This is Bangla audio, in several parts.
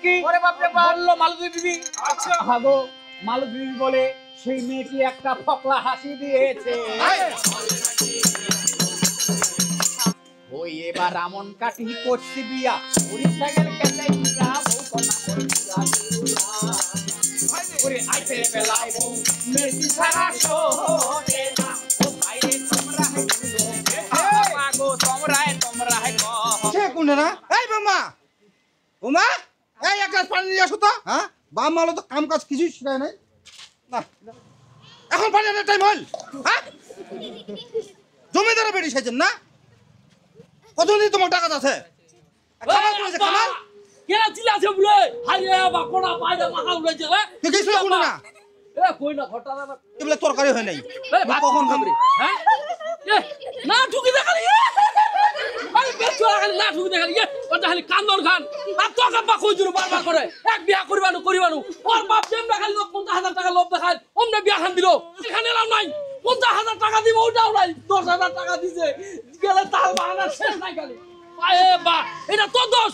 কি? ওরে বাপ রে বাপ। বললো মালতী বিবি। আচ্ছা। ভাগো মালতী বিবি বলে সেই মেয়েটি একটা ফকলা হাসি দিয়েছে। ওই এবার রামন কাটি করছি বিয়া, উড়িষ্যা গেল কেলাই বিয়া, বউ কন্যা করছিলা বিয়া। ওরে আইতে বেলায় বউ মেয়েটি সারা শোনে না, ও ভাইরে তোমরা হে গুলো, ভাগো তোমরা হে গো। সে কোনে না? এই বাম্মা, ওমা, এই এক গ্লাস পানি নিয়ে আসো তো। হ্যাঁ, বাম্মা হলো তো কাম কাজ কিছুই শিখায় নাই। না, এখন পানি আনার টাইম হল। হ্যাঁ, জমিদারে বেরিয়ে সেছেন না? কতদিন তোমার টাকা আছে? খামাল করেছে খামাল? কেন চিল্লাছে বলে? হাইরে বাকড়া পায়দা মাথা উড়াইছে রে। তুই কিছু শুনে না? এ কই না ঘটা না। এগুলো তরকারি হয় নাই। এ ভাত কখন খাবি? খাবি? হ্যাঁ? এ না ঠুকি দেখালি। আরে বেচো খালি না ঠুকি দেখালি। এ ওটা খালি কান্দন খান। আর তো কাপা কই দিরু বারবার করে। এক বিয়া করিবানু। ওর বাপ দেমরা খালি 50,000 টাকা লোভ দেখায়। ওমনে বিয়া খান দিল। এখানে এলাম নাই। 50,000 টাকা দিব ওটাও নাই। 10,000 টাকা দিছে। গেলে তার বাহানা শেষ নাই খালি। আয়ে বা এটা তো দোষ।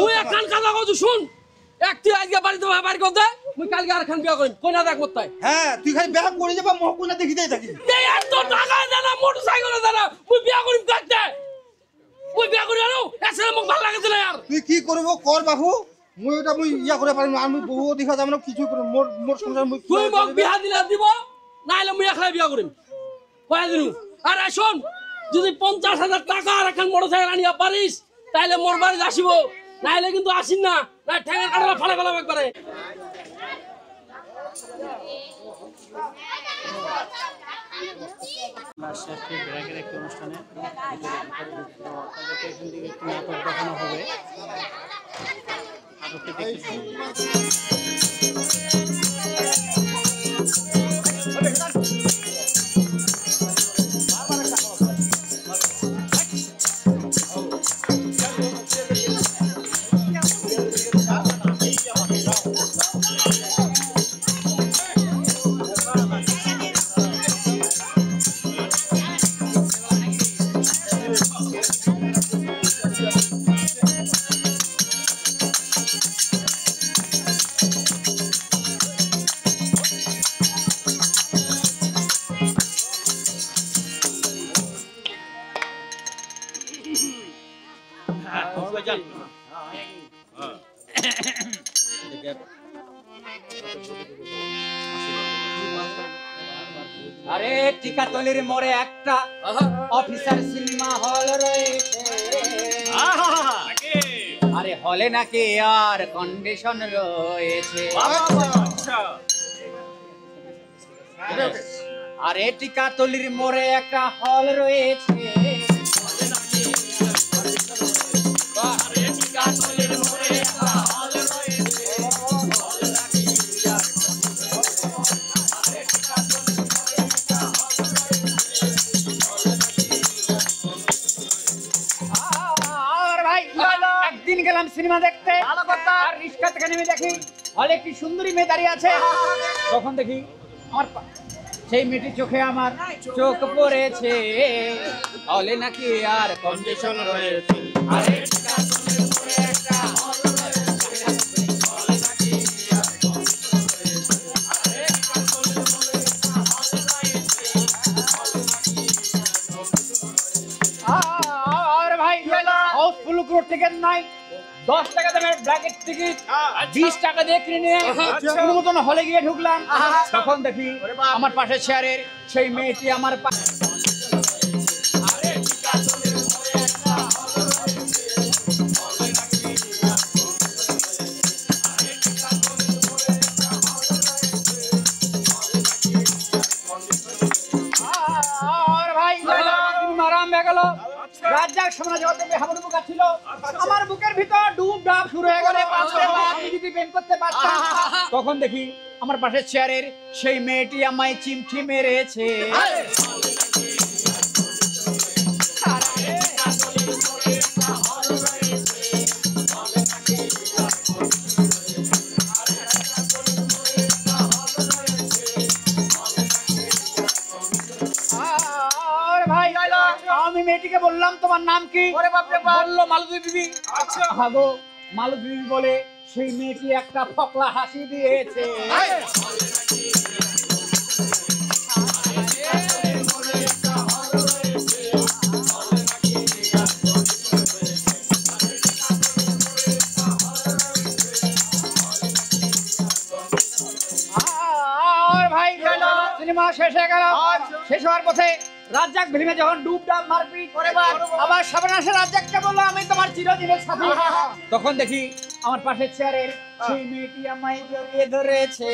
তুই এক কান কাদা কইছু শুন। এক তুই আজকে বাড়িতে বাড়ি কর দে। মুই কালকে আর খান বিয়া করিম। কইনা দেখ মতাই। হ্যাঁ, তুই খালি বেহা করে যাবা মহকুনা দেখিতেই থাকি। এই এত টাকা দেনা মোটরসাইকেলে দেনা। মুই বিয়া করিম কাটতে। মুই বিয়া করি আনো। এসে মোক ভাল লাগে না यार। তুই কি করব কর বাহু। মুই ইয়া করে পারিম না। আমি বহু দেখা যাব না কিছু করে মোর সংসার মুই তুই মোক বিয়া দিলে দিব। নাইলে মুই একলা বিয়া করিম। কয় দিনু। আর শুন যদি 50,000 টাকা আর এখন মোটরসাইকেল আনিয়া পারিস তাইলে মোর বাড়ি আসিব। নাইলে কিন্তু আসিন না। না ঠ্যাঙের কাটলা ফালা ফেলাম একবারে। রাজশাহী ব্র্যাকের একটি অনুষ্ঠানে তাদেরকে এখান থেকে একটি নাটক দেখানো হবে। নাটকটি দেখতে আরে টিকাতলির মোড়ে একটা অফিসার সিনেমা হল রয়েছে। আরে হলে নাকি আর কন্ডিশন রয়েছে। আরে টিকাতলির মোড়ে একটা হল রয়েছে। একদিন গেলাম সিনেমা দেখতে, আর রিক্সা থেকে নেমে দেখি হলে একটি সুন্দরী মেয়ে দাঁড়িয়ে আছে। তখন দেখি আমার সেই মেয়েটির চোখে আমার চোখ পড়েছে। হলে নাকি আর কন্ডিশন রয়েছে। টিকিট নাই, 10 টাকা দামের ব্র্যাকেট টিকিট 20 টাকা দিয়ে কিনে কোনো মতন হলে গিয়ে ঢুকলাম। তখন দেখি আমার পাশে চেয়ারের সেই মেয়েটি আমার রাজ্জাক সাম্রাজ্য থেকে হাবুডুবু বুকা ছিল। আমার বুকের ভিতর ডুব ডাব শুরু হয়ে গেলে যদি প্রেম করতে পারতাম। তখন দেখি আমার পাশে চেয়ারের সেই মেয়েটি আমায় চিমটি মেরেছে। আমি মেয়েটিকে বললাম তোমার নাম কি? বললো মালতী বিবি। ভাগো মালতী বিবি বলে সেই মেয়েটি একটা ফকলা হাসি দিয়েছে। আর ভাই সিনেমা শেষ হয়ে গেল। শেষ হওয়ার পথে রাজ্জাক ফিল্মে যখন ডুব ডাব মারপিট করে আবার সাবনাসে রাজ্জাককে বললো আমি তোমার চিরদিনের সাথী, তখন দেখি আমার পাশের চেয়ারের সেই মেয়েটি আমায় জড়িয়ে ধরেছে।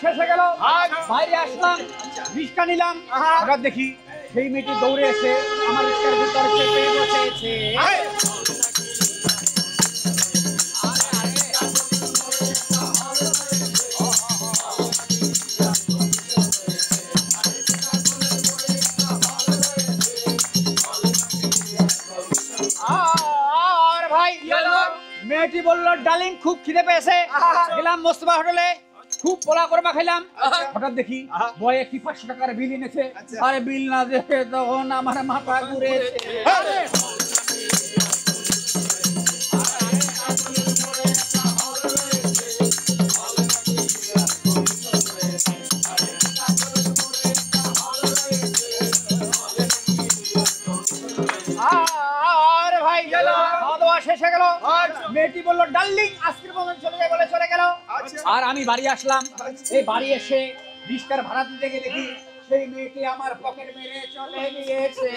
শেষ হয়ে গেল, বাইরে আসলাম, রিক্সা নিলাম, হঠাৎ দেখি সেই মেয়েটি দৌড়ে এসে আমার রিক্সার ভিতর চেপে বসেছে। আর ভাই মেয়েটি বললো ডার্লিং খুব খিদে পেয়েছে, গেলাম মোস্তফা হোটেলে, খুব পোলা করবা খাইলাম। হঠাৎ দেখি বয় একটি 500 টাকার বিল এনেছে। আরে বিল না দেখে তখন আমার মাথা ঘুরেছে। আর ভাই খাওয়া দাওয়া শেষ হয়ে গেল, মেয়েটি বললো ডার্লিং আজকের মতো চলে যায় বলে চলে গেল। আর আমি বাড়ি আসলাম, এই বাড়ি এসে রিক্সার ভাড়া দিতে গিয়ে দেখি সেই মেয়েটি আমার পকেট মেরে চলে গিয়েছে।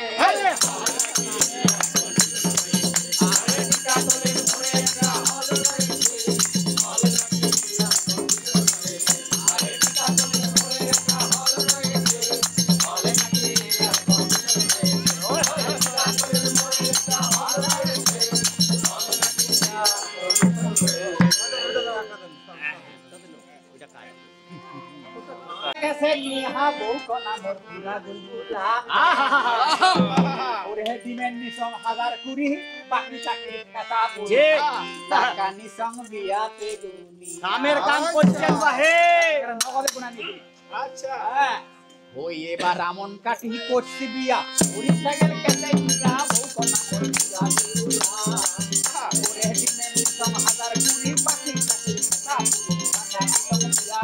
এবার রামন কাঠি করছি বিয়া, উড়িষ্যা গেল কেটে বিয়া বউ কনা করছিলা ওরে দিনের নিসং হাজার কুড়ি পাখি চাকরি কথা টাকা নিসং বিয়া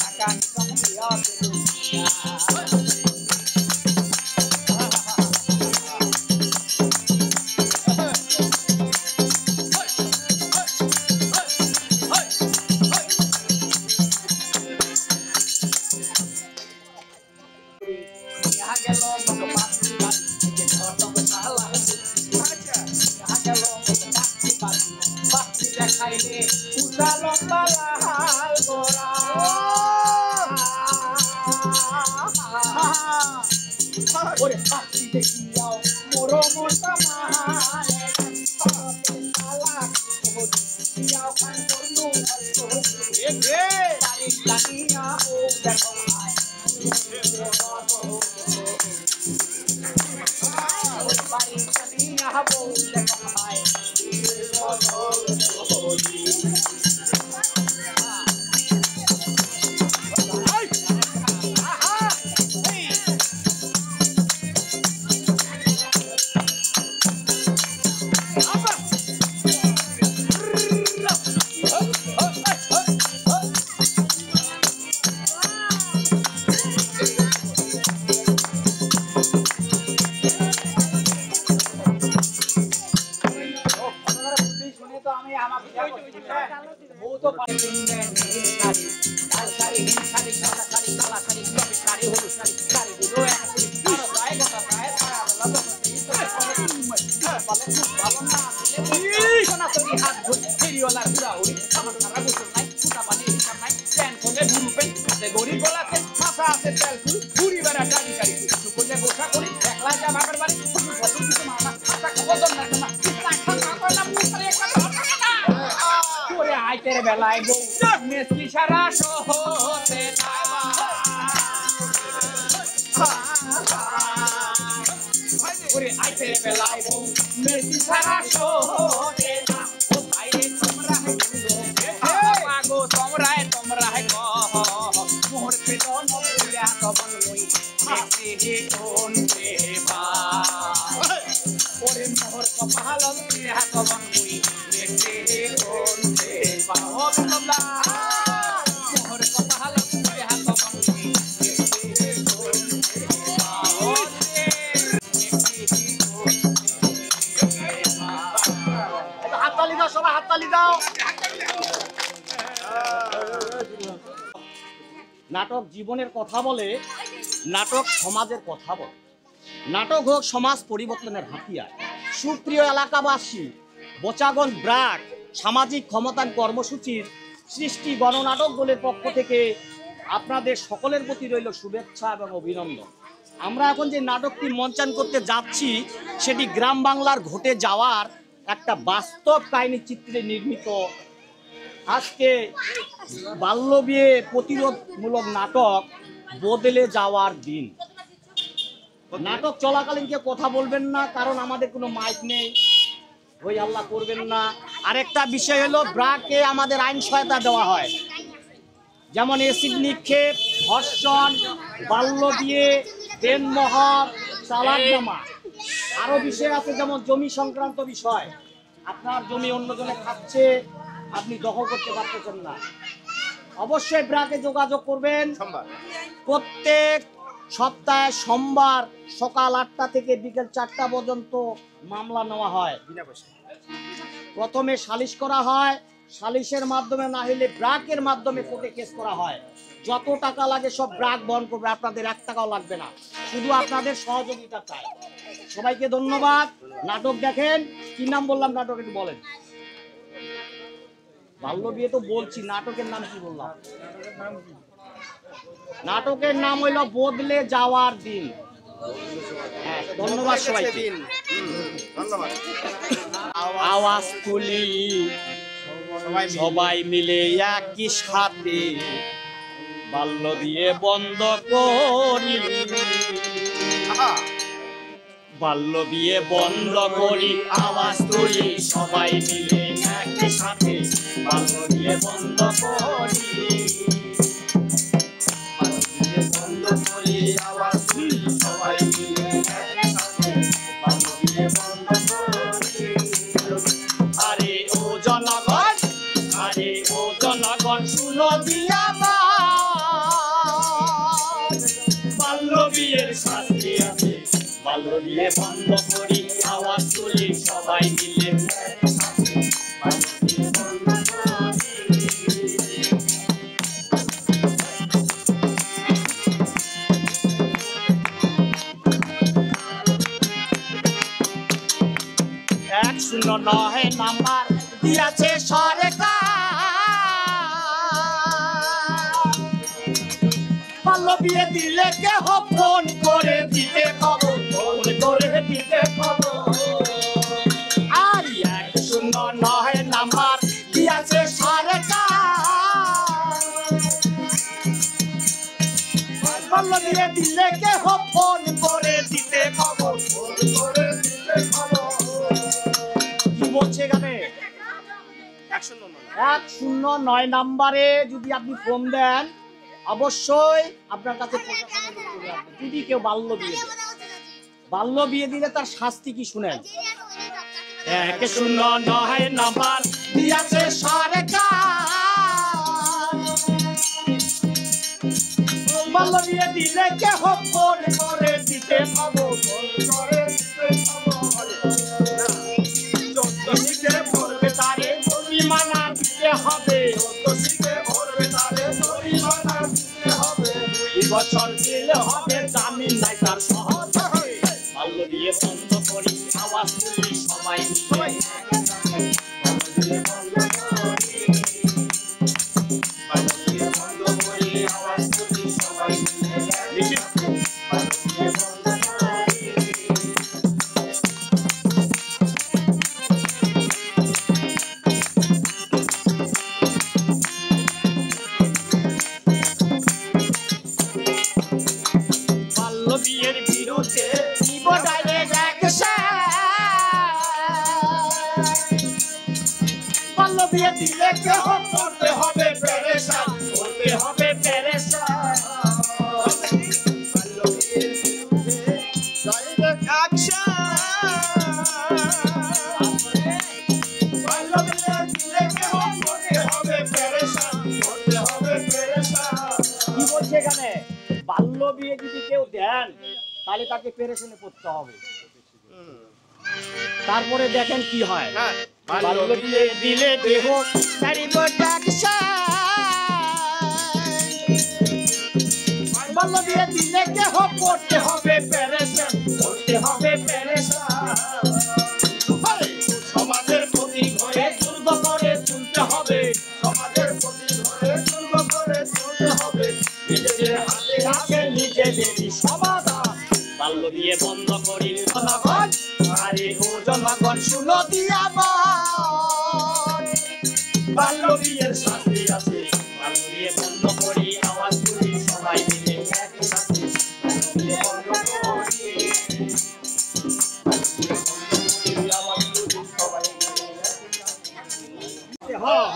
টাকা নিসং বিয়া ওরে পাখি দেখিয়াও মোরো মোটা মানে আলা দিয়াও খান করলু এ রে তারি লানিয়া ও দেখো আয় ওরে পারি লানিয়া ও দেখো আয় বেলায় বউ মেসকি সারা সহতে ওরে আইতে আইতে বেলায় বউ মেসি সারা শোনে না ও ভাইরে তোমরা মাগো তোমরা কহ মোর পেট নবুয়া তবন মুই দেখে কোন দেবা ওরে মোর কপাল দিয়া তবন মুই দেখে কোন দেবা ও তোমরা মোর কপাল দিয়া তবন মুই দেখে কোন দেবা ও হাততালি দাও সবাই, হাততালি দাও। নাটক জীবনের কথা বলে, নাটক সমাজের কথা বলে। নাটক হোক সমাজ পরিবর্তনের হাতিয়ার। সুপ্রিয় এলাকাবাসী, বোচাগঞ্জ ব্রাক সামাজিক ক্ষমতায়ন কর্মসূচির সৃষ্টি গণনাটক দলের পক্ষ থেকে আপনাদের সকলের প্রতি রইল শুভেচ্ছা এবং অভিনন্দন। আমরা এখন যে নাটকটি মঞ্চায়ন করতে যাচ্ছি সেটি গ্রাম বাংলার ঘটে যাওয়ার একটা বাস্তব কাহিনী চিত্রে নির্মিত আজকে বাল্যবিয়ে প্রতিরোধমূলক নাটক বদলে যাওয়ার দিন। নাটক চলাকালীন কেউ কথা বলবেন না, কারণ আমাদের কোনো মাইক নেই, ওই আল্লাহ করবেন না। আরেকটা বিষয় হলো ব্রাকে আমাদের আইন সহায়তা দেওয়া হয়, যেমন এসিড নিক্ষেপ, ধর্ষণ, বাল্যবিয়ে, দেনমোহর, চালাকনামা। আরো বিষয় আছে যেমন জমি সংক্রান্ত বিষয়। আপনার জমি অন্যজনে খাচ্ছে, আপনি দখল করতে পারতেছেন না, অবশ্যই ব্রাকে যোগাযোগ করবেন। প্রত্যেক সপ্তাহে সোমবার সকাল 8টা থেকে বিকেল 4টা পর্যন্ত মামলা নেওয়া হয়। প্রথমে সালিশ করা হয়, সালিশের মাধ্যমে না হলে ব্রাকের মাধ্যমে কোর্টে কেস করা হয়। যত টাকা লাগে সব ব্রাক বহন করবে, আপনাদের 1 টাকাও লাগবে না, শুধু আপনাদের সহযোগিতা চাই। সবাইকে ধন্যবাদ। নাটক দেখেন। কি নাম বললাম নাটক একটু বলেন? বাল্যবিয়ে তো বলছি, নাটকের নাম কি বললাম? নাটকের নাম হইল বদলে যাওয়ার দিন। হ্যাঁ, ধন্যবাদ সবাইকে। আওয়াজ তুলি সবাই মিলে একই সাথে, বাল্যবিয়ে বন্ধ করি, বাল্যবিয়ে বন্ধ করি। আওয়াজ তুলি সবাই মিলে একই সাথে, বাল্যবিয়ে বন্ধ করি, বাল্যবিয়ে বন্ধ করি। আওয়াজ তুলি সবাই মিলে একই সাথে, বাল্যবিয়ে বন্ধ করি। আরে ও জনগণ, আরে ও জনগণ, শুনো দিয়া বাল্যবিয়ের শাস্তি আছে, বাল্যবিয়ে বন্ধ করি। আওয়াজ তুলি সবাই মিলে বাল্যবিয়ে বন্ধ করি। এক 109 নাম্বার দিয়াছে সরকার, বাল্যবিয়ে দিলে কেহ ফোন করে দিতে খবর, ফোন করে দিতে খবর। আর 109 নাম্বার দিয়াছে সরকার, বাল্যবিয়ে দিলে কেহ ফোন করে দিতে খবর, ফোন করে দিতে খবর। কি বলছে এখানে? 109 নাম্বারে যদি আপনি ফোন দেন, অবশ্যই আপনার কাছে প্রশাসনের লোক চলে আসবে। যদি কেউ বাল্য বিয়ে দিলে তার শাস্তি কি শুনেন? 109 নাম্বার দিয়াছে সরকার, বাল্য বিয়ে দিলে কেহ ফোন করে দিতে হবে, ফোন করে দিতে হবে। তারে জরিমানা দিতে হবে, বছর দিলে হবে জামিন নাই তার সহজ। বাল্যবিয়ে বন্ধ করি, আওয়াজ তুলি সবাই মিলে, বাল্যবিয়ে বন্ধ করি, বাল্যবিয়ে বন্ধ করি। আওয়াজ তুলি সবাই মিলে, বাল্যবিয়ে বন্ধ করি। বাল্যবিয়ের বিরুদ্ধে নিব ডাইরেক্ট অ্যাকশন, দিয়ে দিলে কেহ করতে হবে পেরেশান, করতে হবে পেরেশান। কি বলছে এখানে? বাল্য বিয়ে যদি কেউ দেন তাহলে তাকে পেরেশানে পড়তে হবে। তারপরে দেখেন কি হয়। বাল্য বিয়ে দিলে দেহ ছাড়িব টাকশান, বাল্য বিয়ে দিলে কেহ পড়তে হবে পেরেশান, পড়তে হবে পেরেশান। সমাজের প্রতি ঘরে দুর্গ করে তুলতে হবে, সমাজের প্রতি ঘরে দুর্গ করে তুলতে হবে। নিজেদের হাতে আছে নিজেদেরই সমাধান। বাল্য বিয়ে বন্ধ করি জনগণ, আরে ও জনগণ শুনো দিয়া বল। বাল্য বিয়ের শাস্তি আছে, বাল্য বিয়ে বন্ধ করি আওয়াজ তুলি সবাই মিলে একসাথে। বাল্য বিয়ে বন্ধ করি, আওয়াজ তুলি সবাই মিলে একসাথে। হ্যাঁ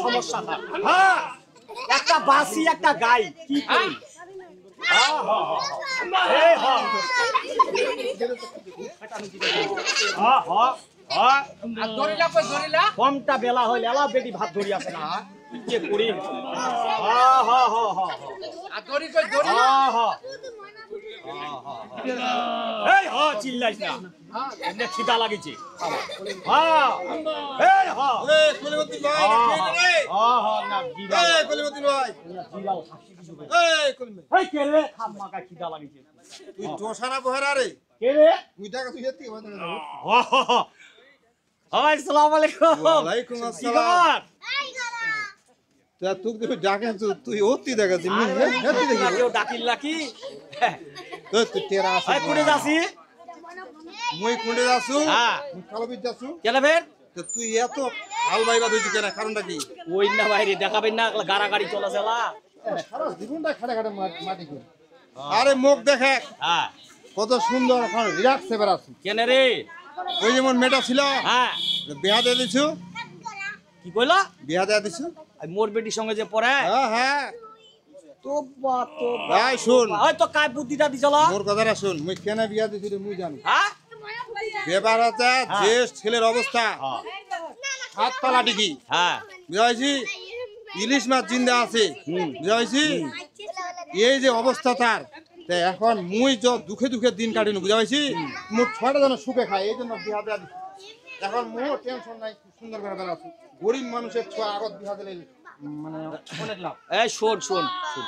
সমস্যা একটা বাসি একটা গাই কি করি? কমটা বেলা হইলে এলা বেটি ভাত ধরি আছে না কি করি? চিল্লাইস না, এমনি খিদা লাগিছে। খিদা লাগিছে। আসসালামু আলাইকুম। ওয়ালাইকুম আসসালাম। তুই তুমি ডাকে তুই অতি দেখাচ্ছি ডাকিল্লা কি তুই তেরা আছে কোনে যাসি? মুই কোনে যাসু? হ্যাঁ কালো বিদ যাসু কেন বের? তো তুই এত হাল বাইবা দিছিস কেন? কারণটা কি? ওই না বাইরে দেখাবেন না গাড়াগাড়ি চলাচলা সারা জীবনটা খাড়া খাড়া মাটি করে। আরে মুখ দেখে হ্যাঁ কত সুন্দর এখন রিল্যাক্স এবার আছি। কেন রে? ওই যেমন মেয়েটা ছিল হ্যাঁ বিয়া দিয়ে দিছু। কি কইলা? বিয়া দিয়ে দিছু। মোর বেটির সঙ্গে যে পড়ে হ্যাঁ হ্যাঁ তোবা তোবা। ভাই শুন, ওই তো কাই বুদ্ধিটা দিছলা? মোর কথাটা শুন, মুই কেন বিয়া দিছি রে মুই জানি। হ্যাঁ ব্যাপার হচ্ছে যে ছেলের অবস্থা হাত পালা ডিগি হ্যাঁ বুঝাইছি, ইলিশ মাছ জিন্দা আছে বুঝাইছি, এই যে অবস্থা তার তা এখন মুই দুঃখে দুঃখে দিন কাটিনু বুঝাইছি, মোট 6টা যেন সুখে খায় এই জন্য বিয়া দেয়া দিছি। এখন মোর টেনশন নাই, খুব সুন্দর করে বেড়াচ্ছি। গরিব মানুষের ছোঁয়া আগত বিয়া দিলে মানে অনেক লাভ। এই শোন শোন শোন,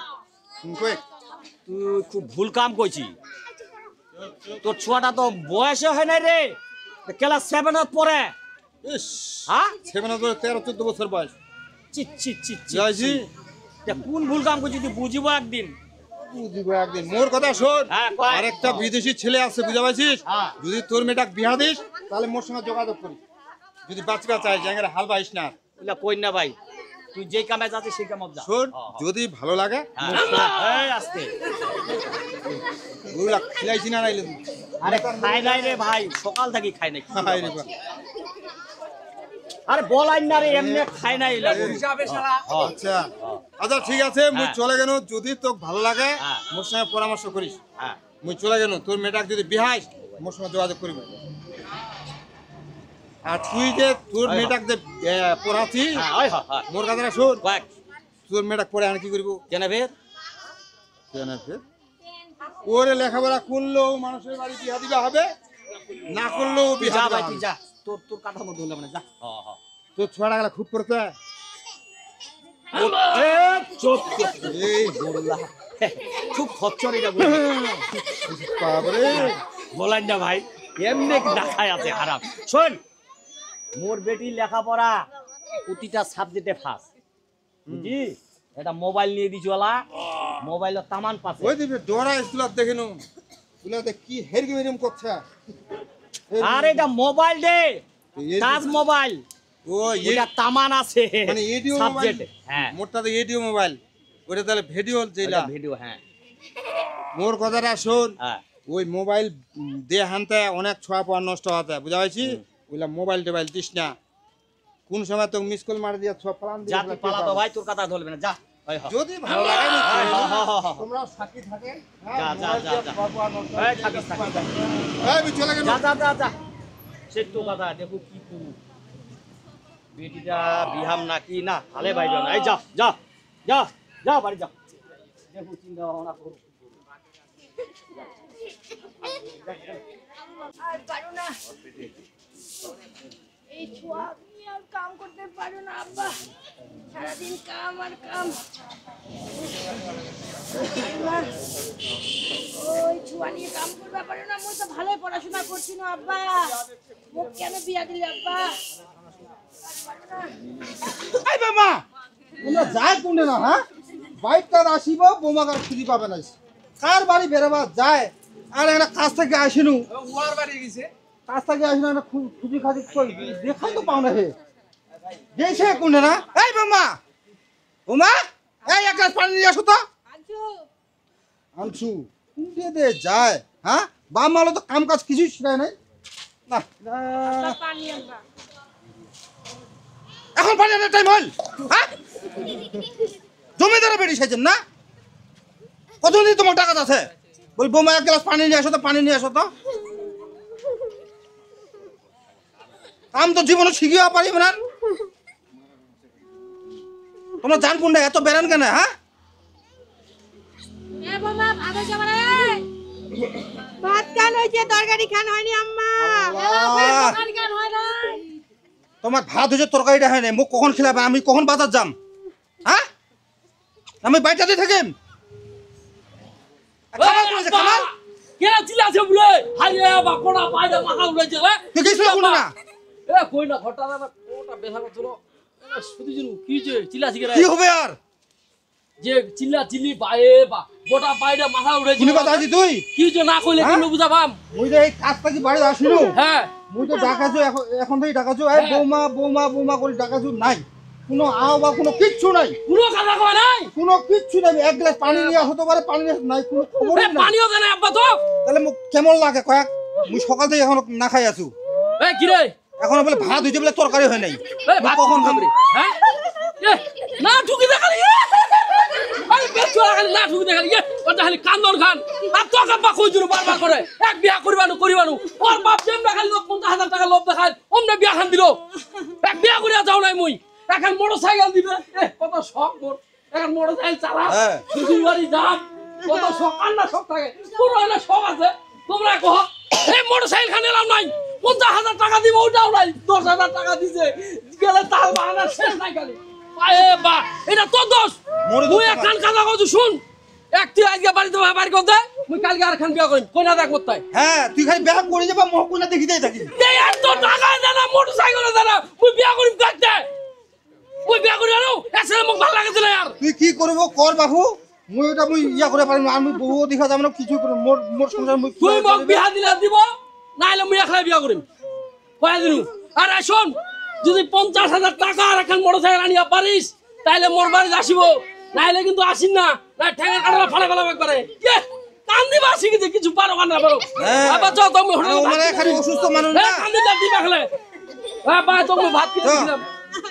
কই তুই খুব ভুল কাম কইছি। তোর ছোয়াটা তো বয়সে হয় নাই রে, ক্লাস 7 পড়ে। ইস হ্যাঁ 13-14 বছর বয়স চি চি চি চি। বুঝাইছি। কোন ভুল কাম করছি তুই বুঝিব একদিন। বুঝিব একদিন। মোর কথা শোন, হ্যাঁ, কয়। আরেকটা বিদেশি ছেলে আছে বুঝা পাইছিস, হ্যাঁ। যদি তোর মেয়েটা বিয়া দিস তাহলে মোর সঙ্গে যোগাযোগ করিস। যদি বাঁচবা চাই জায়গায় হাল বাইস না। ওইলা কই না ভাই, তুই যেই কামে যাচ্ছিস সেই কামে যা। শোন, যদি ভালো লাগে এই আস্তে। ওগুলা খিলাইছি না নাইলে আরে খাই নাই রে ভাই, সকাল থেকে খাই নাই। হাই রে বাবা। আরে বলাই না রে, এমনি খাই নাই লাগু। আচ্ছা আচ্ছা ঠিক আছে, মুই হ্যাঁ। চলে গেল। যদি তোকে ভালো লাগে হ্যাঁ। মোর সঙ্গে পরামর্শ করিস। হ্যাঁ মুই চলে গেল, তোর মেয়েটাকে যদি বিহাইস মোর সঙ্গে যোগাযোগ করিব। আর তুই যে তোর মেয়েটাকে যে পড়াচ্ছি হ্যাঁ ওই হয় মোর কথাটা শোন, কয়েক তোর মেয়েটাকে পড়ে আমি কি করবো? কেন ফের? ওরে লেখাপড়া করলেও মানুষের বাড়ি বিয়া দিবা হবে, না করলেও তুই বিয়া যা দিবা ভাই, হবে। তুই যা, তোর তোর কথা মতো হলাম না, যা। তোর ছোড়া গেলা খুব পড়তে চোখ এই বললা খুব খচ্চর এটা বাবারে। বলেন না ভাই, এমনি দেখায় আছে হারাম। শোন, মোর বেটির লেখাপড়া প্রতিটা সাবজেক্টে ফার্স্ট, বুঝি? এটা মোবাইল নিয়ে দিছলা, মোবাইল তামান পাচ্ছে। ওই দিবে ডোরা স্কুলত দেখিনু তুলাতে কি হেরগি মেরম করছে। আর এটা মোবাইল দে, এই- টাচ মোবাইল। ও এটা তামান আছে মানে এডিও মোবাইল সাবজেক্ট। হ্যাঁ মোরটা তো এডিও মোবাইল ওটা তাহলে ভিডিও যেটা ভিডিও। হ্যাঁ মোর কথাটা শোন হ্যাঁ ওই মোবাইল দিয়ে হানতে অনেক ছোঁয়া পাওয়া নষ্ট হতে বুঝা পাইছি ওইলা মোবাইল টোবাইল দিস না কোন সময় তো মিস কল মারি দিয়া ছোঁয়া পালান যা তুই পালা তো ভাই, তোর কথা ধরবে না, যা ভাই হ। যদি ভালো লাগে নি হ্যাঁ, হ্যাঁ, হ্যাঁ, হ্যাঁ। তোমরা সাক্ষী থাকে যা, যা, যা, যা। এই, থাকিস, থাকিস, থাকিস। আমি চলে গেল যা যা যা যা সে তো কথা দেখো কি করু বেটিটা বিহাম নাকি না হালে বাইরে না। এই যা যা যা যা বাড়ি যা, দেখো চিন্তা ভাবনা করো। আর পারো না এই ছোঁয়া নিয়ে আর কাম করতে পারো না আব্বা, সারাদিন কাম আর কাম। আল্লাহ, ওই ছোঁয়া নিয়ে কাম করতে পারো না। মই তো ভালোই পড়াশোনা করছি না আব্বা, মোক কেন বিয়া দিলে আব্বা? আর পারো না। এই বাবা তোমরা যায় কোনে না হ্যাঁ বাইকটা আসিব বোমাকার খুঁজি পাবে না কার বাড়ি বেরোবা যায় আর একটা কাজ থেকে আসিনু ওয়ার বাড়ি গেছে কাজ থেকে আসিনু একটা খুঁজি খাজি কই দেখাই তো পাও না হে গেছে কোনে না এই বাবা বোমা এই এক গ্লাস পানি নিয়ে আসো তো আজু আনছু কোনে দে যায় হ্যাঁ বাম মালো তো কাম কাজ কিছুই শিখায় নাই না আব্বা পানি আনবা। এখন পানি আনার টাইম হল হ্যাঁ জমিদারে বেড়ি সাইছেন না কতদিন তোমার টাকা আছে বল বোমা এক গ্লাস পানি নিয়ে আসো তো পানি নিয়ে আসো তো কাম তো জীবনে শিখিও পারি না তোমরা জান কোনটা এত বেরান কেন হ্যাঁ এ বাবা ভাত হইছে মানে ভাত খান হইছে, তরকারি খান হয়নি আম্মা। তরকারি খান হয় নাই। তোমার ভাত হয়েছে তরকারিটা হয় না মোক কখন খেলাবে আমি কখন বাজার যাম হ্যাঁ আমি বাইটাতে থাকিম খাবার করেছে খাবার কেনা চিল্লাছে বলে হাইরে বা কোনা পায়দা মাথা উড়াইছে রে। তুই গেছিল কোন না এ কই না ঘরটা না কোটা বেহা করছিল শুধু জিনু কি যে চিল্লাছি রে কি হবে আর যে চিল্লা চিল্লি পায়ে বা গোটা পায়দা মাথা উড়াইছে শুনি কথা আছি তুই কি যে না কইলে হ্যাঁ? কি বুঝাবাম। মুই যে এই কাজ থাকি বাড়ি আসিনু হ্যাঁ মুই তো ডাকাছু এখন থেকে ডাকাছু এই বৌমা বৌমা বৌমা করে ডাকাছু নাই কোনো আও বা কোনো কিচ্ছু নাই কোনো কথা কয় নাই। কোনো কিচ্ছু নাই এক গ্লাস পানি নিয়ে হতে পারে পানি নাই কোনো খবর এ নাই পানিও দেন আব্বা তো। তাহলে মোক কেমন লাগে কয়েক মুই সকাল থেকে এখন না খাই আছো এ কি রে এখন বলে ভাত হইছে বলে তরকারি হয় নাই এ ভাত কখন খাবি হ্যাঁ এ না ঠুকি দেখালি আরে বেচু লাগালি না ঠুকি দেখালি ওটা খালি কান্দন খান আর তো আব্বা কই দিন বারবার করে এক বিয়া করিবানু ওর বাপ যেম দেখালি 50,000 টাকা লোভ দেখাল ওমনে বিয়া খান দিল এক বিয়া করিয়া যাও নাই মুই এখন মোটরসাইকেল দিবে এ কত শখ মোর এখন মোটরসাইকেল চালা হ্যাঁ। শ্বশুর বাড়ি যাম কত শখ আর না শখ থাকে তোর না শখ আছে তোমরা কহ এই মোটরসাইকেল খান এলাম নাই 50,000 টাকা দিব ওটাও নাই 10,000 টাকা দিছে গেলে তার বাহানা শেষ নাই খালি আয়ে বা এটা তো দোষ মোরে দোষ তুই আমার। এক কান কাজা কইছু শুন এক তুই আজকে বাড়িতে বাড়ি কর দে মুই কালকে আর খান বিয়া করিম কইনা দেখ করতাই হ্যাঁ তুই খালি বেহা করে যাবা মহকুনা দেখিতেই থাকি দে এত টাকা দে না মোটরসাইকেল দে না মুই বিয়া করিম কাটতে মুই বিয়া করি আনো এসে মোক ভাল লাগে না यार তুই কি করব কর বাবু মুই এটা মুই ইয়া করে পারিম না আমি বহু দেখা যাব না কিছু করে মোর মোর সংসার মুই তুই মোক বিয়া দিলে দিব নাইলে মুই একলা বিয়া করিম কয় দিনু আর শোন যদি 50,000 টাকা আর এখন মোটরসাইকেল আনিয়া পারিস তাইলে মোর বাড়ি আসিব নাইলে কিন্তু আসিন না না ঠ্যাঙ্গা কাটলা ফালে ফেলাম একবারে কে কান্দি বাসি কিছু পারো না পারো হ্যাঁ। আবার চল তুমি হোটেল মানে খালি অসুস্থ মানুষ না কান্দি দি মাখলে হ্যাঁ বা তুমি ভাত খেতে দিলাম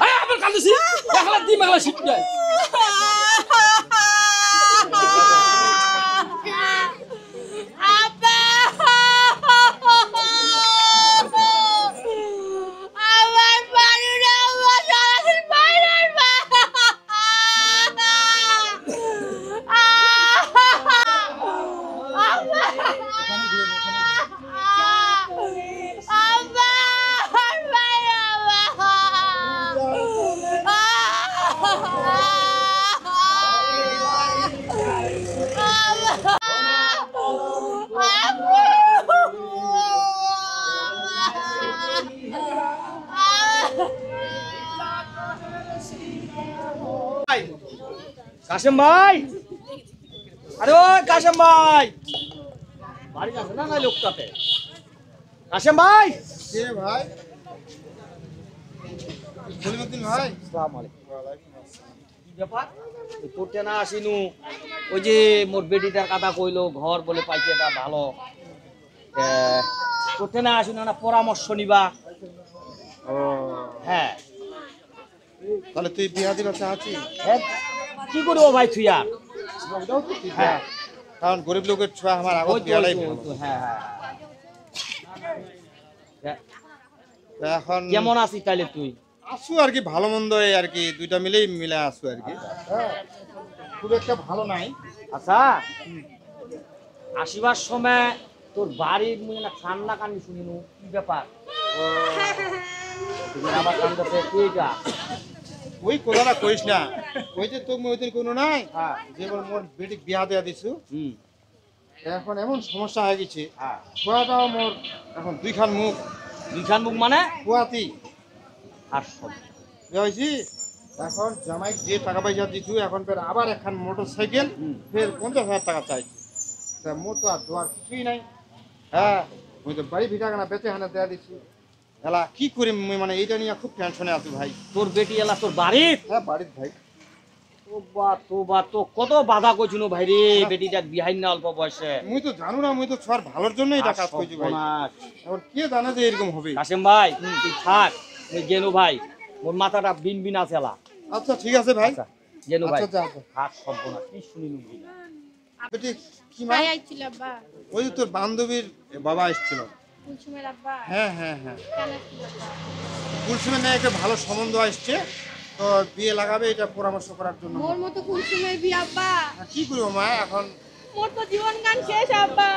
হ্যাঁ আবার কান্দিছি একলা দি মাখলে শিট যায় আব্বা আমার পারো না আব্বা, সারাদিন বাইরের কাশেম ভাই, আরে ও কাশেম ভাই বাড়ি আছে না লোকটাতে? কাশেম ভাই কে ভাই সলিমুদ্দিন ভাই আসসালামু আলাইকুম। কি ব্যাপার করতে না আসিনু? ওই যে মোর বেটিটার কথা কইলো ঘর বলে পাইছে, এটা ভালো করতে না আসিনু না পরামর্শ নিবা? ও হ্যাঁ তাহলে তুই বিয়া দিবা চাচ্ছিস? হ্যাঁ, কি করবো ভাই তুই আর? হ্যাঁ কারণ গরিব লোকের ছোঁয়া আমার আগত ওই তো, বিয়াটাই ওই তো, ভালো। ওই তো, হ্যাঁ হ্যাঁ হ্যাঁ। তা এখন কেমন আছিস তাইলে তুই? আসু আর কি, ভালো মন্দ এই আর কি, দুইটা মিলেই মিলে আসু আর কি। হ্যাঁ খুব একটা ভালো নাই। আচ্ছা আসিবার সময় তোর বাড়ির মুই না কান্না কান্নি শুনিনু, কি ব্যাপার? তুমি আমার কান্দাতে কেটা? ওই কথাটা কইস না, ওই যে তোর ওই দিন কোনো নাই হ্যাঁ যে মোর বেটি বিয়া দেয়া দিছু, হুম এখন এমন সমস্যা হয়ে গেছে, হ্যাঁ। ছোঁয়াটাও মোর এখন দুইখান মুখ দুইখান মুখ মানে? কুয়াতি আর সব হয়েছি। এখন জামাই যে টাকা পয়সা দিছু, এখন ফের আবার একখান মোটর সাইকেল ফের 50,000 টাকা চাইছে। তা মোর তো আর দোয়ার কিছুই নাই। হ্যাঁ ওই তো বাড়ি ভিটাখানা বেচে হানে দেয়া দিছি। এলা কি করি মুই, মানে এইটা নিয়ে খুব টেনশনে আছি ভাই। তোর বেটি এলা তোর বাড়ির? হ্যাঁ বাড়ির ভাই। তো কত বাধা করছিল ভাই রে, বেটিটা বিহাইন না অল্প বয়সে। মুই তো জানো না, মুই তো ছোয়ার ভালোর জন্যই এটা কাজ করছি ভাই। এখন কে জানে যে এরকম হবে। কাসেম ভাই তুই থাক, ওই গেনু ভাই মোর মাথাটা বিন বিন আছে এলা। আচ্ছা ঠিক আছে ভাই। আচ্ছা গেনু ভাই আচ্ছা যা যা। থাক, সব না কি শুনিলু? বেটি কি মা? ভাই আইছিল আব্বা, ওই যে তোর বান্ধবীর বাবা এসেছিল। কুলসুমের আব্বা। হ্যাঁ হ্যাঁ হ্যাঁ, কেন আসছিল আব্বা? কুলসুমের নাকি একটা ভালো সম্বন্ধ আসছে, তো বিয়ে লাগাবে এটা পরামর্শ করার জন্য। মোর মতো কুলসুমের বিয়ে আব্বা, আর কি করবো মা এখন? মোর তো জীবন গান শেষ আব্বা।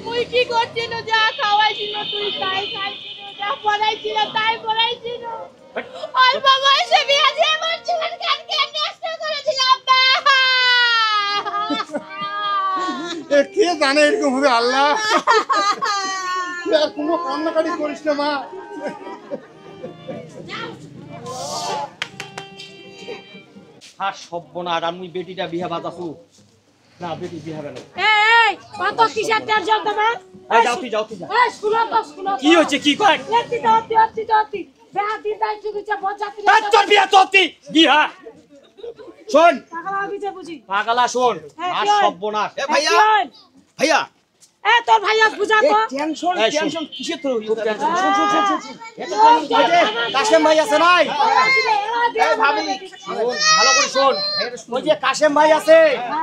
মুই কি করছিল, যা খাওয়াইছিল তুই তাই খাইছিল, যা পড়াইছিল তাই পড়াইছিল। অল্প বয়সে বিয়ে দিয়ে মোর জীবন গানকে নষ্ট করেছিল আব্বা। এ কে জানে এরকম হবে আল্লাহ। তুই আর কোনো কান্নাকাটি করিস না মা। আর সব্বনা আর মুই বেটিটা বিহা বাজাছু না, বেটি বিহা বেন। এই কত কিসের টেনশন তোমার? এই যাও তুই, যাও তুই যা। এই স্কুল কি হচ্ছে, কি কয়? অতি বেহা দিদাই চুকিছে বজাতি এই তোর বিয়া তোরতি বিহা শোন পাগলা বিজে বুঝি। পাগলা শোন, হ্যাঁ, আর কি হয়? সব্বনাশ। ভাইয়া ভাইয়া এ তোর ভাইয়া বুঝা তো। টেনশন এই, শোন। টেনশন কিসের তোর? খুব টেনশন। শোন শোন শোন শোন, শোন। ওই যে কাশেম ভাই আছে নাই? এই ভাবি শোন, ভালো করে শোন। ওই যে কাশেম ভাই আছে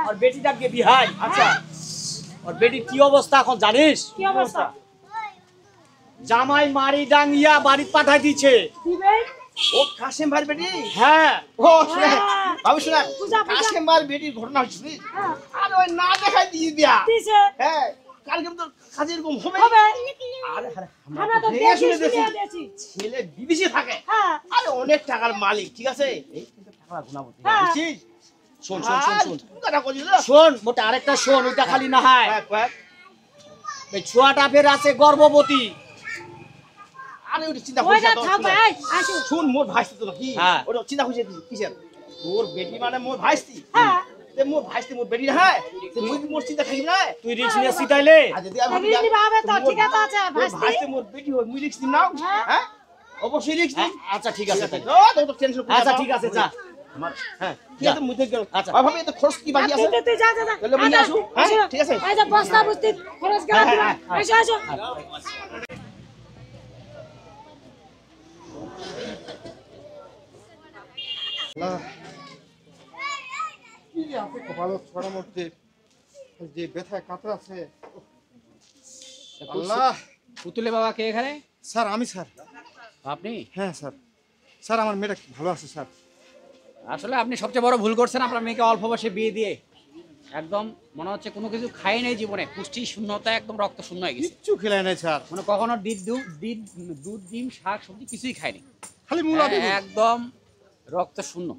আর বেটিটাকে বিহাই। আচ্ছা আর বেটির কি অবস্থা এখন জানিস? কি অবস্থা? জামাই মারি ডাঙ্গিয়া বাড়ি পাঠাই দিছে। দিবে ও কাশেম ভাইয়ের বেটি। হ্যাঁ ও শুনে ভাবি শুনে পূজা, পূজা। কাশেম ভাইয়ের বেটির ঘটনা হচ্ছে বুঝলি? হ্যাঁ আরে ওই না দেখাই দিয়ে বিয়া। দিছে হ্যাঁ কালকে তো কাজে এরকম হবে। হবে। আরে আরে আমরা তো দেখে শুনে দেখি দেখি। দেখি। ছেলে বিদেশে থাকে। হ্যাঁ আরে অনেক টাকার মালিক, ঠিক আছে? এই কিন্তু টাকা গুনাবো তুই, হ্যাঁ। বুঝছিস? শোন শোন শোন শোন তুই কথা কইছিস না? শোন, মোটা আরেকটা শোন, ওইটা খালি না হয়। কয়েক কয়েক। এই ছোয়াটা ফের আছে গর্ভবতী। আরে ওটা চিন্তা ওইটা করিস না, থাকবে। এই আসো। শুন মোর ভাইস্তি তো কি? হ্যাঁ। ওটা চিন্তা করিস না, কিসের? তোর বেটি মানে মোর ভাইস্তি। হ্যাঁ তে মোর ভাইস্তি মোর বেটি না হয়। তে মুই কি মোর চিন্তা থাকিব না? তুই রিক্স নিয়ে সিটাইলে আর যদি আমি রিক্স নিবা হবে তো, ঠিক আছে, আছে, ভাইস্তি। ভাইস্তি মোর বেটি হয়, মুই রিক্স নিম না? হ্যাঁ। হ্যাঁ? অবশ্যই রিক্স নিম। আচ্ছা ঠিক আছে তাহলে। তো টেনশন করিস না। আচ্ছা ঠিক আছে, যা। আমার হ্যাঁ কি যা। আছে মুই দেখব। আচ্ছা। আর ভাবি তো খরচ কি বাকি আছে? তুই যা যা যা। তাহলে আমি আচ্ছা, আসু, হ্যাঁ? আসো। ঠিক আছে। এই যে বস্তা বস্তি খরচ গেল হ্যাঁ, দিবা। হ্যাঁ, আসো আসো। আল্লাহ, কি যে আছে কপালত ছড়ার মধ্যে, যে ব্যথায় কাতরাচ্ছে। আল্লাহ। পুতুলে বাবা কে এখানে? স্যার আমি স্যার। আপনি? হ্যাঁ স্যার। স্যার আমার মেয়েটা ভালো আছে স্যার। আসলে আপনি সবচেয়ে বড় ভুল করছেন আপনার মেয়েকে অল্প বয়সে বিয়ে দিয়ে। একদম মনে হচ্ছে কোনো কিছু খাই নাই জীবনে, পুষ্টি শূন্যতা, একদম রক্ত শূন্য হয়ে গেছে। কিচ্ছু খেলায় নাই স্যার, মানে কখনো দুধ ডিম শাক সবজি কিছুই খায়নি। খালি মূলা দেবো। একদম রক্ত শূন্য।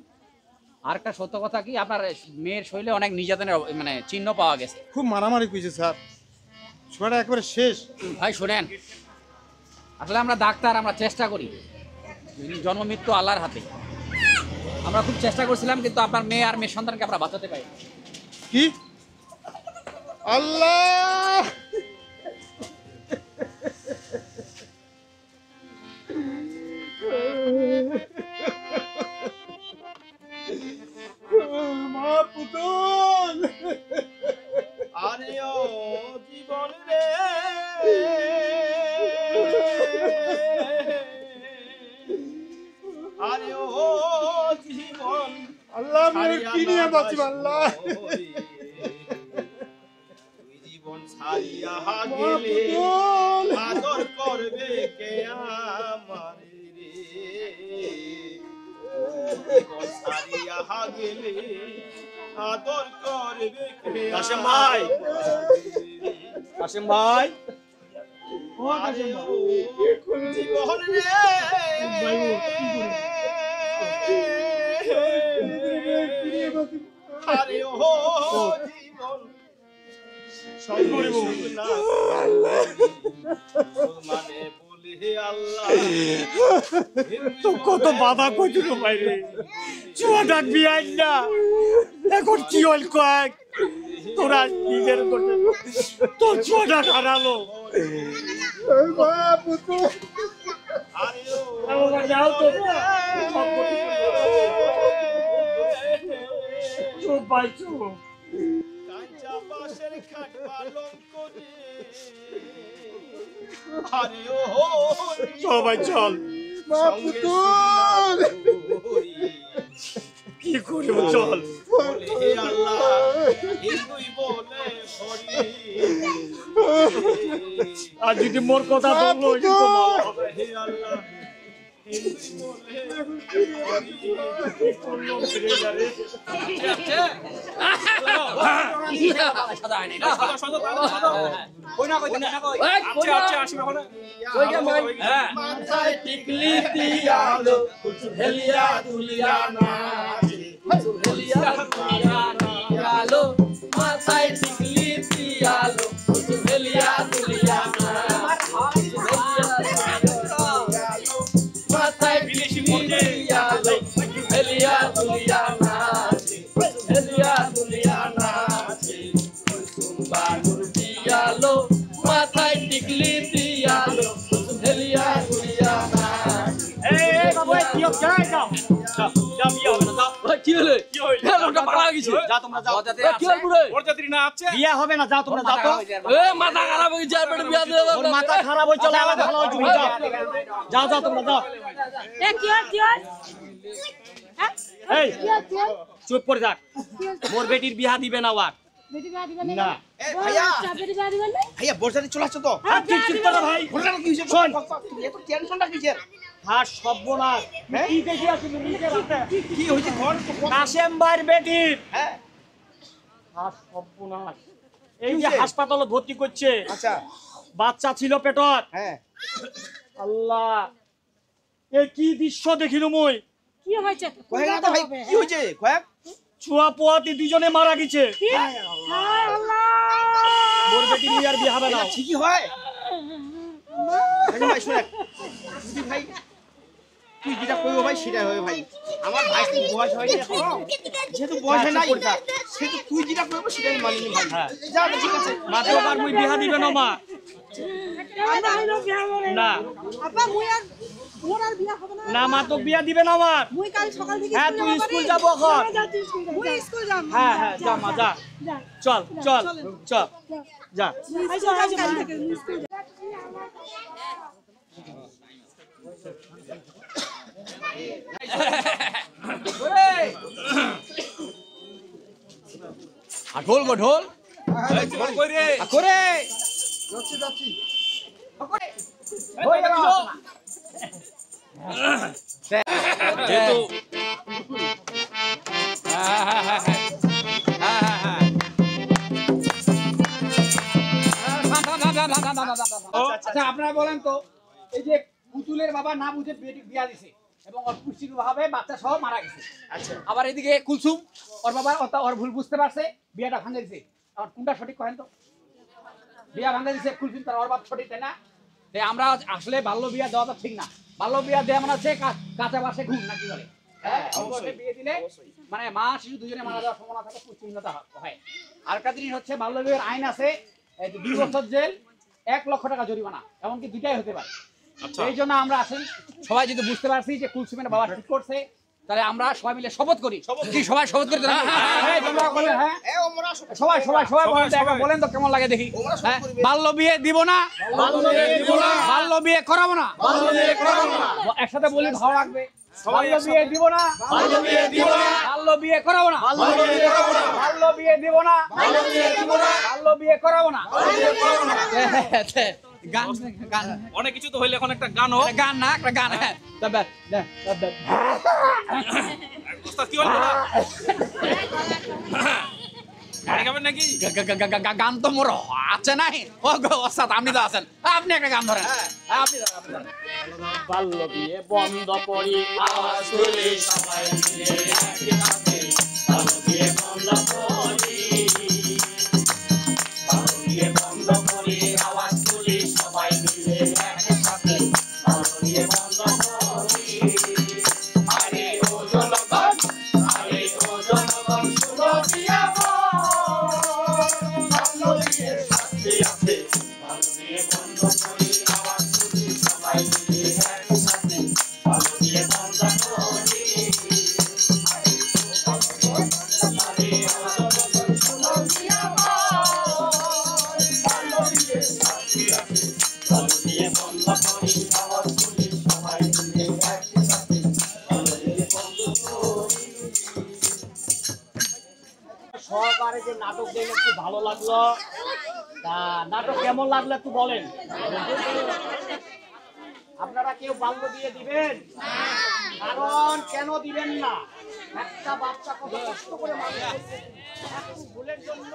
আর একটা সত্য কথা কি, আপনার মেয়ের শরীরে অনেক নির্যাতনের মানে চিহ্ন পাওয়া গেছে। খুব মারামারি করেছে স্যার, ছোয়াটা একবারে শেষ। ভাই শোনেন, আসলে আমরা ডাক্তার, আমরা চেষ্টা করি, জন্ম মৃত্যু আল্লাহর হাতে। আমরা খুব চেষ্টা করছিলাম কিন্তু আপনার মেয়ে আর মেয়ের সন্তানকে আমরা বাঁচাতে পারি। কি আল্লাহ। কি নিয়ে বাঁচি আল্লাহ জীবন ছাড়িয়া গেলে আদর করবে কে আমারে রে জীবন ছাড়িয়া গেলে আদর করবে কে কাশেম ভাই কাশেম ভাই জীবন রে আরে ও জীবন মানে বলে আল্লাহ তো কত বাধা কইছিল বাইরে চুয়া ডাকবি আই না এখন কি হল কয়েক তোরা নিজের করতে তোর চুয়া ডাক হারালো বাপ তো আরে বাবা যাও তো চুপ ভাই চুপ কাঁচা বাঁশের খাট পালন করে আরে ও চল ভাই চল বাপ তো কি করবো চল বলে আল্লাহ হিন্দুই বলে ভরি আর যদি মোর কথা বললো হে আল্লাহ হিন্দুই বলে মাথায় টিকলি দিয়ালো হেলিয়া দুলিয়া নাচে হেলিয়া দুলিয়া নাচে মাথায় টিকলি দিয়ালো হেলিয়া দুলিয়া নাচে মাথায় টিকলি দিয়ালো হেলিয়া দুলিয়া নাচে হেলিয়া দুলিয়া নাচে বানুর দিয়ালো মাথায় টিকলি দিয়ালো হেলিয়া দুলিয়া নাচে এই বাবু কি হচ্ছে যাও যাও বিয়ে হবে না যাও কি হলে লোকটা পালা গেছে যা তোমরা যাও কি হল পুরে বিয়ে হবে না যাও তোমরা যাও তো মাথা খারাপ হয়ে যায় পেটে বিয়া দিয়ে ওর মাথা খারাপ হয়ে চলে আলাদা ভালো হয়ে যাও যাও যাও তোমরা যাও এ কি হয় এই কি হয় চুপ করে যাক মোর বেটির বিয়া দিবে না ওয়াক বেটি বিয়া দিবেন না ভাইয়া বেটি বিয়া দিবেন না ভাইয়া বর্ষাতে চলে আসছো তো আর ঠিক ঠিক করে ভাই ঘটনা কি হয়েছে শোন এত টেনশনটা কিসের আর সর্বনাশ কি দেখি আছিস নিজের হাতে কি হয়েছে ঘর কাশেম ভাইয়ের বেটির হ্যাঁ আর সর্বনাশ এই যে হাসপাতালে ভর্তি করছে আচ্ছা বাচ্চা ছিল পেটত হ্যাঁ আল্লাহ এ কি দৃশ্য দেখিল মই কি হয়েছে কয়েক না তো ভাই কি হয়েছে কয়েক ছুয়া পোয়াতি দুজনে মারা গেছে হায় আল্লাহ মোর বেটি নিয়ে আর বিয়ে হবে না ঠিকই হয় ভাই শুনে যদি ভাই তুই যেটা করবো ভাই সেটাই হবে ভাই আমার ভাই তো বয়স হয়নি এখনো যেহেতু বয়স হয় নাই সেহেতু তুই যেটা করবো সেটাই আমি মানিনি ভাই হ্যাঁ। যা ঠিক আছে মাত্র বার মুই বিয়া দিবে না মা আমরা হইলো বিয়া হবে না আপা মোর আর বিয়া হবে না না মা তো বিয়া দিবে না আমার মুই কাল সকাল থেকে হ্যাঁ তুই স্কুল যাব এখন মুই স্কুল যাব হ্যাঁ হ্যাঁ যা মা যা চল চল চল যা কাল থেকে স্কুল ঢোল গো ঢোল করে যাচ্ছি যেহেতু আচ্ছা আপনারা বলেন তো এই যে পুতুলের বাবা না বুঝে বিয়া দিছে এবং অপুষ্টির ভাবে বাচ্চা সহ মারা গেছে আচ্ছা আবার এদিকে কুলসুম ওর বাবা ওর ভুল বুঝতে পারছে বিয়াটা ভাঙে দিছে আর কোনটা সঠিক করেন তো বিয়া ভাঙে দিছে কুলসুম তার ওর বাপ সঠিক তাই না তাই আমরা আসলে বাল্য বিয়া দেওয়াটা ঠিক না বাল্য বিয়া দেওয়া মানে হচ্ছে কাঁচা বাসে ঘুম নাকি বলে হ্যাঁ অবশ্যই বিয়ে দিলে মানে মা শিশু দুজনে মারা যাওয়ার সম্ভাবনা থাকে পুষ্টিহীনতা হয় আর একটা জিনিস হচ্ছে বাল্য বিয়ের আইন আছে 2 বছর জেল 1 লক্ষ টাকা জরিমানা এমনকি দুটাই হতে পারে এই জন্য আমরা আসেন সবাই যদি বুঝতে পারছি যে কুলসুমের বাবা ঠিক করছে তাহলে আমরা সবাই মিলে শপথ করি কি সবাই শপথ করি হ্যাঁ তোমরা বলেন হ্যাঁ সবাই সবাই সবাই বলেন তো একবার বলেন তো কেমন লাগে দেখি হ্যাঁ বাল্য বিয়ে দিব না বাল্য বিয়ে করাবো না একসাথে বলি ভালো লাগবে সবাই বাল্য বিয়ে দিব না, বাল্য বিয়ে দিব না, বাল্য বিয়ে করাবো না, বাল্য বিয়ে করাবো না, বাল্য বিয়ে দিব না, বাল্য বিয়ে দিব না, বাল্য বিয়ে করাবো না। বাল্য বিয়ে করাবো না। গান গান অনেক কিছু তো হইলে এখন একটা গান হোক। গান না একটা গান। তবে ওস্তাদ কি হলো বলো? গান গাবেন নাকি? গান তো মোর আছে নাই। ও ওস্তাদ আপনি তো আছেন, আপনি একটা গান ধরেন। আপনি ধরেন। বাল্য বিয়ে বন্ধ করি আওয়াজ তুলি সবাই মিলে একসাথে বাল্য বিয়ে বন্ধ করি বাল্য বিয়ে বন্ধ করি আওয়াজ তুলি সবাই মিলে একসাথে বাল্য বিয়ে বন্ধ করি আরে ও জনগণ শুনো বিয়া বাল্য বিয়ের শাস্তি আছে বাল্য বিয়ে বন্ধ করি আওয়াজ তুলি সবাই মিলে একসাথে বাল্য বিয়ে বন্ধ করি শুনো বিয়া বাল্য বিয়ের শাস্তি আছে বাল্য বিয়ে বন্ধ করি আওয়াজ তুলি সবাই মিলে একসাথে বাল্য বিয়ে বন্ধ করি। সহকারে যে নাটক দেখলে একটু ভালো লাগলো, তা নাটক কেমন লাগলো একটু বলেন। আপনারা কেউ বাল্য বিয়ে দিবেন? কারণ কেন দিবেন না? একটা বাচ্চা কত কষ্ট করে মানুষ হয়েছে, একটু ভুলের জন্য